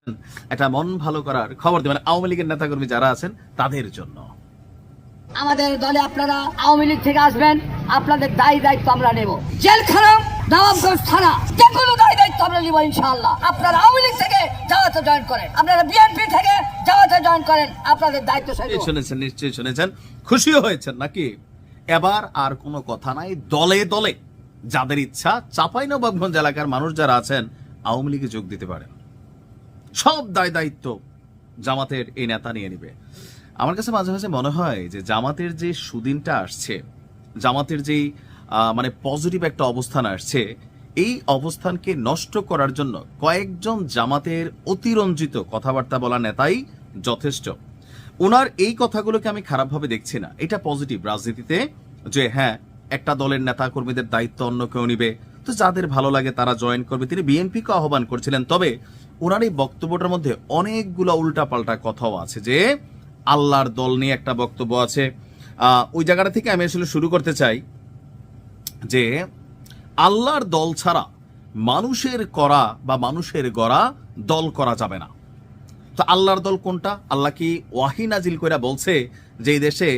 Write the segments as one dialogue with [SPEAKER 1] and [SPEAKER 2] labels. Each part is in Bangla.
[SPEAKER 1] একটা মন ভালো করার খবর দিবেন আওয়ামী লীগের নেতাকর্মী যারা আছেন তাদের জন্য।
[SPEAKER 2] আমাদের দলে আপনারা আওয়ামী লীগ থেকে আসবেন, আপনাদের দায়িত্ব আমরা নেব। জেলখানা, নবাবগঞ্জ থানা, যে কোনো দায়িত্ব আমরা নিব ইনশাআল্লাহ। আপনারা আওয়ামী লীগ থেকে জামাতে জয়েন করেন, আপনারা বিএনপি থেকে জামাতে জয়েন করেন, আপনাদের দায়িত্ব
[SPEAKER 1] শুনেছেন, নিশ্চয়ই শুনেছেন, খুশিও হয়েছেন নাকি? এবার আর কোনো কথা নাই, দলে দলে যাদের ইচ্ছা চাঁপাইনবাবগঞ্জ এলাকার মানুষ যারা আছেন আওয়ামী লীগে যোগ দিতে পারেন। সব দায়িত্ব জামাতের এই নেতা নিয়ে নিবে। আমার কাছে মাঝে মাঝে মনে হয় যে জামাতের যে সুদিনটা আসছে, জামাতের যেই মানে পজিটিভ একটা অবস্থান আসছে, এই অবস্থানকে নষ্ট করার জন্য কয়েকজন জামাতের অতিরঞ্জিত কথাবার্তা বলা নেতাই যথেষ্ট। ওনার এই কথাগুলোকে আমি খারাপভাবে দেখছি না, এটা পজিটিভ রাজনীতিতে, যে হ্যাঁ একটা দলের নেতা কর্মীদের দায়িত্ব অন্য কেউ নিবে, তো যাদের ভালো লাগে তারা জয়েন করবে। তিনি বিএনপিকে আহ্বান করছিলেন, তবে ওনার এই বক্তব্যটার মধ্যে অনেকগুলো উল্টাপাল্টা কথাও আছে। যে আল্লাহর দল নিয়ে একটা বক্তব্য আছে, ওই জায়গাটা থেকে আমি আসলে শুরু করতে চাই যে আল্লাহর দল ছাড়া মানুষের করা বা মানুষের গড়া দল করা যাবে না। তো আল্লাহর দল কোনটা? আল্লাহ কি ওয়াহি নাজিল কইরা বলছে যে এই দেশে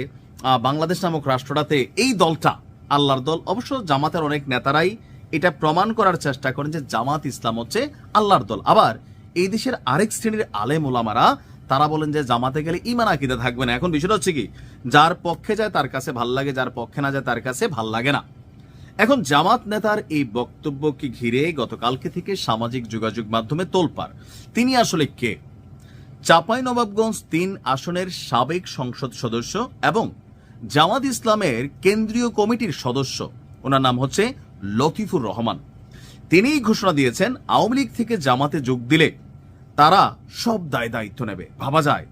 [SPEAKER 1] বাংলাদেশ নামক রাষ্ট্রটাতে এই দলটা আল্লাহর দল? অবশ্য জামাতের অনেক নেতারাই এটা প্রমাণ করার চেষ্টা করেন যে জামাত ইসলাম হচ্ছে আল্লাহর দল। আবার এই দেশের আরেক শ্রেণীর আলেম ওলামারা তারা বলেন যে জামাতে গেলে ঈমান আকীদা থাকবে না। এখন বিষয়টা হচ্ছে কি, যার পক্ষে যায় তার কাছে ভাল লাগে, যার পক্ষে না যায় তার কাছে ভাল লাগে না। এখন জামাত নেতার এই বক্তব্যকে ঘিরে গতকালকে থেকে সামাজিক যোগাযোগ মাধ্যমে তোলপাড়। তিনি আসলে কে? চাঁপাইনবাবগঞ্জ ৩ আসনের সাবেক সংসদ সদস্য এবং জামাত ইসলামের কেন্দ্রীয় কমিটির সদস্য। ওনার নাম হচ্ছে লতিফুর রহমান। তিনিই ঘোষণা দিয়েছেন আওয়ামী লীগ থেকে জামাতে যোগ দিলে তারা সব দায়িত্ব নেবে। ভাবা যায়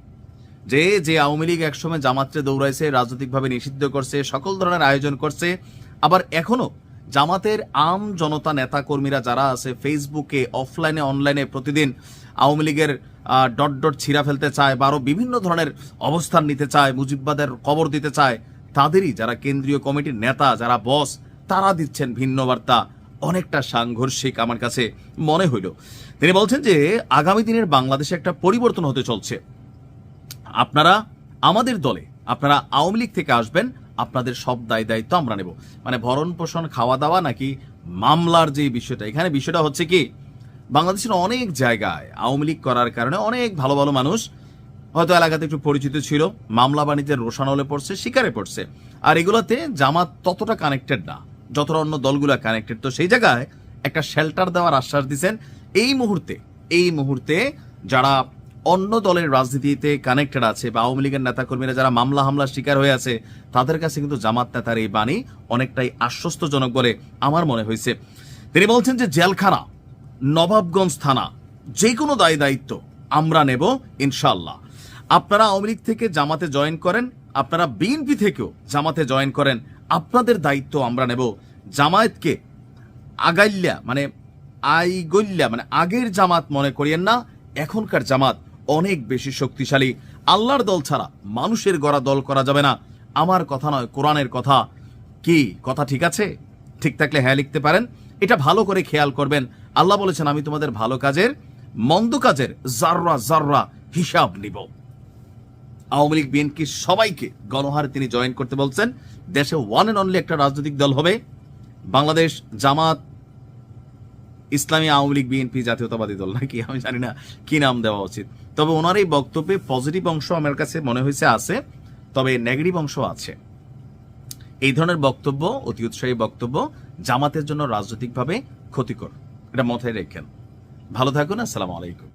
[SPEAKER 1] যে আওয়ামী লীগ একসময় জামাতে দৌড়াইছে, রাজনৈতিকভাবে নিষিদ্ধ করছে, সকল ধরনের আয়োজন করছে, আবার এখনো জামাতের আম জনতা নেতা কর্মীরা যারা আছে ফেসবুকে, অফলাইনে, অনলাইনে প্রতিদিন আওয়ামী লীগের ডট ছিঁড়া ফেলতে চায় বা আরো বিভিন্ন ধরনের অবস্থান নিতে চায়, মুজিববাদের কবর দিতে চায়, তাদেরই যারা কেন্দ্রীয় কমিটির নেতা, যারা বস, তারা দিচ্ছেন ভিন্ন বার্তা। অনেকটা সাংঘর্ষিক আমার কাছে মনে হইল। তিনি বলছেন যে আগামী দিনের বাংলাদেশে একটা পরিবর্তন হতে চলছে, আপনারা আমাদের দলে, আপনারা আওয়ামী লীগ থেকে আসবেন, আপনাদের সব দায়িত্ব আমরা নেব। মানে ভরণ পোষণ, খাওয়া দাওয়া নাকি মামলার যে বিষয়টা, এখানে বিষয়টা হচ্ছে কি, বাংলাদেশের অনেক জায়গায় আওয়ামী লীগ করার কারণে অনেক ভালো ভালো মানুষ হয়তো এলাকাতে একটু পরিচিত ছিল, মামলা বাণিজ্যের রোশানলে পড়ছে, শিকারে পড়ছে। আর এগুলোতে জামাত ততটা কানেক্টেড না যতটা অন্য দলগুলো কানেক্টেড। তো সেই জায়গায় একটা শেল্টার দেওয়ার আশ্বাস দিচ্ছেন। এই মুহূর্তে যারা অন্য দলের রাজনীতিতে কানেক্টেড আছে বা আওয়ামী লীগের নেতাকর্মীরা যারা মামলা হামলার শিকার হয়ে আছে, তাদের কাছে কিন্তু জামাত নেতার এই বাণী অনেকটাই আশ্বস্তজনক বলে আমার মনে হয়েছে। তিনি বলছেন যে জেলখানা, নবাবগঞ্জ থানা, যে কোনো দায়িত্ব আমরা নেব ইনশাআল্লাহ। আপনারা আওয়ামী লীগ থেকে জামাতে জয়েন করেন, আপনারা বিএনপি থেকেও জামাতে জয়েন করেন, আপনাদের দায়িত্ব আমরা নেব। জামায়াতকে আগাইল্যা মানে আইগল্যা মানে আগের জামাত মনে করিয়েন না, এখনকার জামাত অনেক বেশি শক্তিশালী। আল্লাহর দল ছাড়া মানুষের গড়া দল করা যাবে না। আমার কথা নয়, কোরআনের কথা। কি কথা ঠিক আছে? ঠিক থাকলে হ্যাঁ লিখতে পারেন। এটা ভালো করে খেয়াল করবেন। আল্লাহ বলেছেন আমি তোমাদের ভালো কাজের মন্দ কাজের জাররা জাররা হিসাব নিব। আওয়ামী লীগ বিএনপি সবাইকে গণহারে তিনি জয়েন করতে বলছেন। দেশে ওয়ান এন্ড অনলি একটা রাজনৈতিক দল হবে বাংলাদেশ জামাত ইসলামী আওয়ামী লীগ বিএনপি জাতীয়তাবাদী দল, নাকি আমি জানি না কি নাম দেওয়া উচিত। তবে ওনার এই বক্তব্যে পজিটিভ অংশ আমার কাছে মনে হয়েছে আছে, তবে নেগেটিভ অংশ আছে। এই ধরনের বক্তব্য, অতি উৎসাহী বক্তব্য জামাতের জন্য রাজনৈতিকভাবে ক্ষতিকর, এটা মাথায় রেখেন। ভালো থাকুন, আসসালামু আলাইকুম।